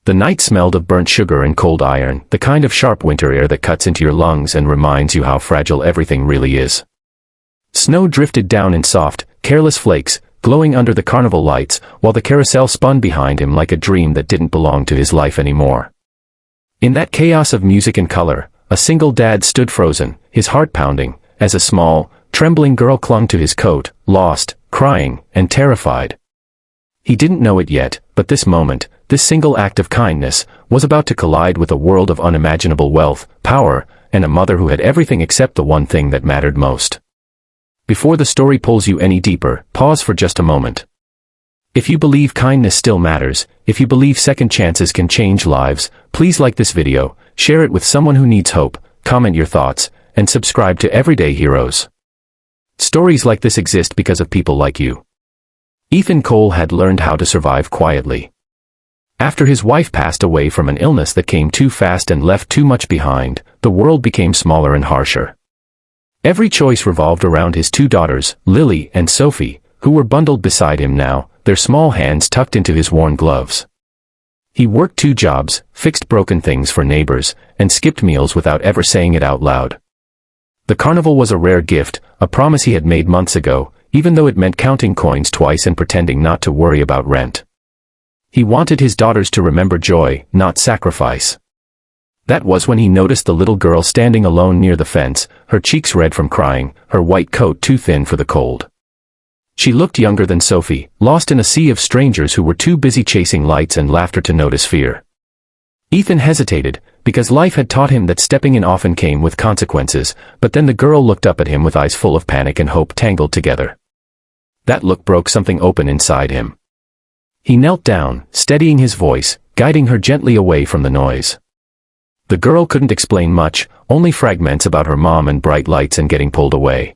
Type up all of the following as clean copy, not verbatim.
The night smelled of burnt sugar and cold iron, the kind of sharp winter air that cuts into your lungs and reminds you how fragile everything really is. Snow drifted down in soft, careless flakes, glowing under the carnival lights, while the carousel spun behind him like a dream that didn't belong to his life anymore. In that chaos of music and color, a single dad stood frozen, his heart pounding, as a small, trembling girl clung to his coat, lost, crying, and terrified. He didn't know it yet, but this moment, this single act of kindness, was about to collide with a world of unimaginable wealth, power, and a mother who had everything except the one thing that mattered most. Before the story pulls you any deeper, pause for just a moment. If you believe kindness still matters, if you believe second chances can change lives, please like this video, share it with someone who needs hope, comment your thoughts, and subscribe to Everyday Heroes. Stories like this exist because of people like you. Ethan Cole had learned how to survive quietly. After his wife passed away from an illness that came too fast and left too much behind, the world became smaller and harsher. Every choice revolved around his two daughters, Lily and Sophie, who were bundled beside him now, their small hands tucked into his worn gloves. He worked 2 jobs, fixed broken things for neighbors, and skipped meals without ever saying it out loud. The carnival was a rare gift, a promise he had made months ago, even though it meant counting coins twice and pretending not to worry about rent. He wanted his daughters to remember joy, not sacrifice. That was when he noticed the little girl standing alone near the fence, her cheeks red from crying, her white coat too thin for the cold. She looked younger than Sophie, lost in a sea of strangers who were too busy chasing lights and laughter to notice fear. Ethan hesitated, because life had taught him that stepping in often came with consequences, but then the girl looked up at him with eyes full of panic and hope tangled together. That look broke something open inside him. He knelt down, steadying his voice, guiding her gently away from the noise. The girl couldn't explain much, only fragments about her mom and bright lights and getting pulled away.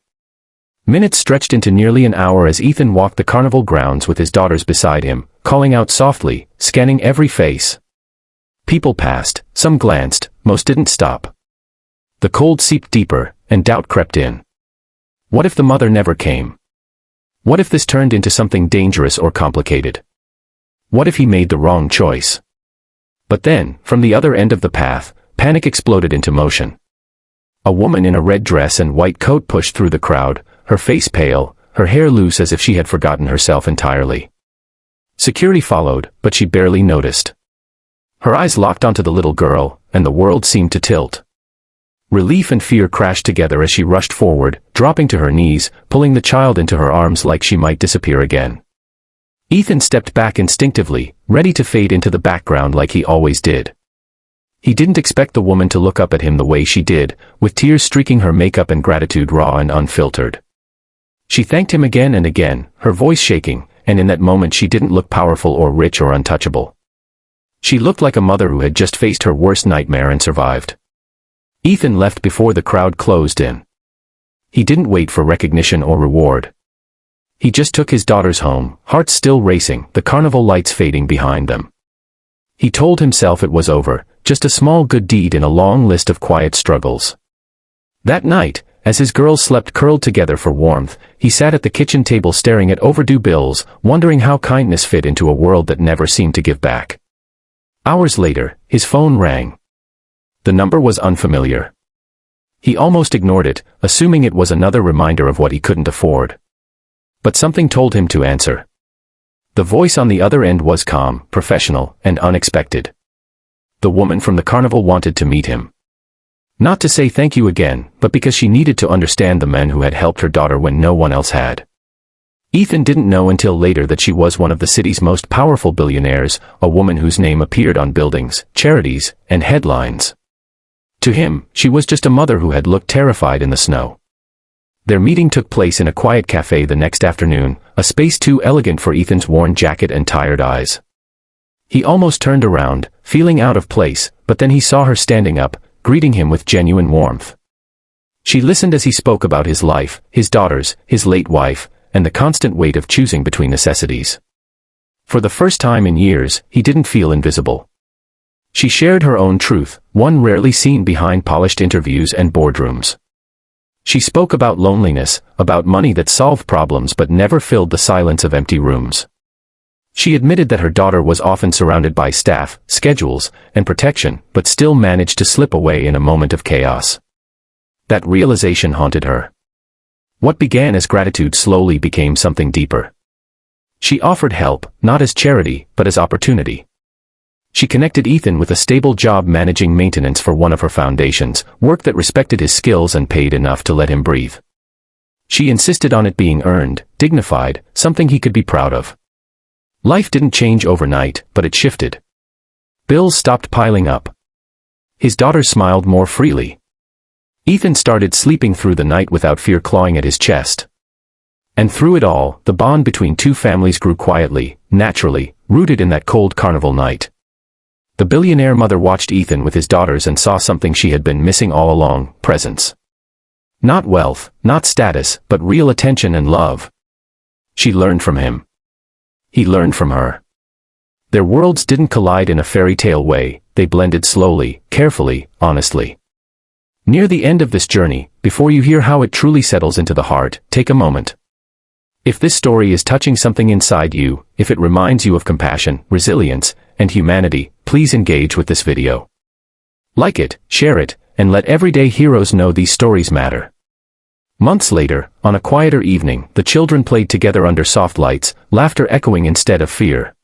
Minutes stretched into nearly an hour as Ethan walked the carnival grounds with his daughters beside him, calling out softly, scanning every face. People passed, some glanced, most didn't stop. The cold seeped deeper, and doubt crept in. What if the mother never came? What if this turned into something dangerous or complicated? What if he made the wrong choice? But then, from the other end of the path, panic exploded into motion. A woman in a red dress and white coat pushed through the crowd, her face pale, her hair loose as if she had forgotten herself entirely. Security followed, but she barely noticed. Her eyes locked onto the little girl, and the world seemed to tilt. Relief and fear crashed together as she rushed forward, dropping to her knees, pulling the child into her arms like she might disappear again. Ethan stepped back instinctively, ready to fade into the background like he always did. He didn't expect the woman to look up at him the way she did, with tears streaking her makeup and gratitude raw and unfiltered. She thanked him again and again, her voice shaking, and in that moment she didn't look powerful or rich or untouchable. She looked like a mother who had just faced her worst nightmare and survived. Ethan left before the crowd closed in. He didn't wait for recognition or reward. He just took his daughters home, hearts still racing, the carnival lights fading behind them. He told himself it was over, just a small good deed in a long list of quiet struggles. That night, as his girls slept curled together for warmth, he sat at the kitchen table staring at overdue bills, wondering how kindness fit into a world that never seemed to give back. Hours later, his phone rang. The number was unfamiliar. He almost ignored it, assuming it was another reminder of what he couldn't afford. But something told him to answer. The voice on the other end was calm, professional, and unexpected. The woman from the carnival wanted to meet him. Not to say thank you again, but because she needed to understand the men who had helped her daughter when no one else had. Ethan didn't know until later that she was one of the city's most powerful billionaires, a woman whose name appeared on buildings, charities, and headlines. To him, she was just a mother who had looked terrified in the snow. Their meeting took place in a quiet cafe the next afternoon, a space too elegant for Ethan's worn jacket and tired eyes. He almost turned around, feeling out of place, but then he saw her standing up, greeting him with genuine warmth. She listened as he spoke about his life, his daughters, his late wife, and the constant weight of choosing between necessities. For the first time in years, he didn't feel invisible. She shared her own truth, one rarely seen behind polished interviews and boardrooms. She spoke about loneliness, about money that solved problems but never filled the silence of empty rooms. She admitted that her daughter was often surrounded by staff, schedules, and protection, but still managed to slip away in a moment of chaos. That realization haunted her. What began as gratitude slowly became something deeper. She offered help, not as charity, but as opportunity. She connected Ethan with a stable job managing maintenance for one of her foundations, work that respected his skills and paid enough to let him breathe. She insisted on it being earned, dignified, something he could be proud of. Life didn't change overnight, but it shifted. Bills stopped piling up. His daughter smiled more freely. Ethan started sleeping through the night without fear clawing at his chest. And through it all, the bond between two families grew quietly, naturally, rooted in that cold carnival night. The billionaire mother watched Ethan with his daughters and saw something she had been missing all along: presence. Not wealth, not status, but real attention and love. She learned from him. He learned from her. Their worlds didn't collide in a fairy tale way, they blended slowly, carefully, honestly. Near the end of this journey, before you hear how it truly settles into the heart, take a moment. If this story is touching something inside you, if it reminds you of compassion, resilience, and humanity, please engage with this video. Like it, share it, and let everyday heroes know these stories matter. Months later, on a quieter evening, the children played together under soft lights, laughter echoing instead of fear.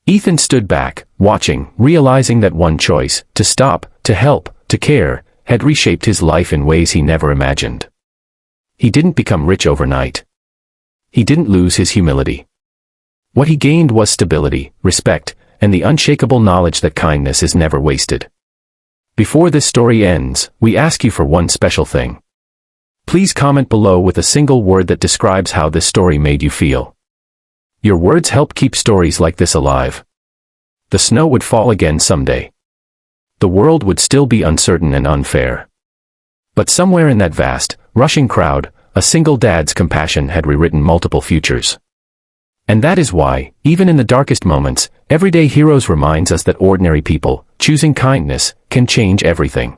Ethan stood back, watching, realizing that one choice, to stop, to help, to care, had reshaped his life in ways he never imagined. He didn't become rich overnight. He didn't lose his humility. What he gained was stability, respect, and the unshakable knowledge that kindness is never wasted. Before this story ends, we ask you for one special thing. Please comment below with a single word that describes how this story made you feel. Your words help keep stories like this alive. The snow would fall again someday. The world would still be uncertain and unfair. But somewhere in that vast, rushing crowd, a single dad's compassion had rewritten multiple futures. And that is why, even in the darkest moments, Everyday Heroes reminds us that ordinary people, choosing kindness, can change everything.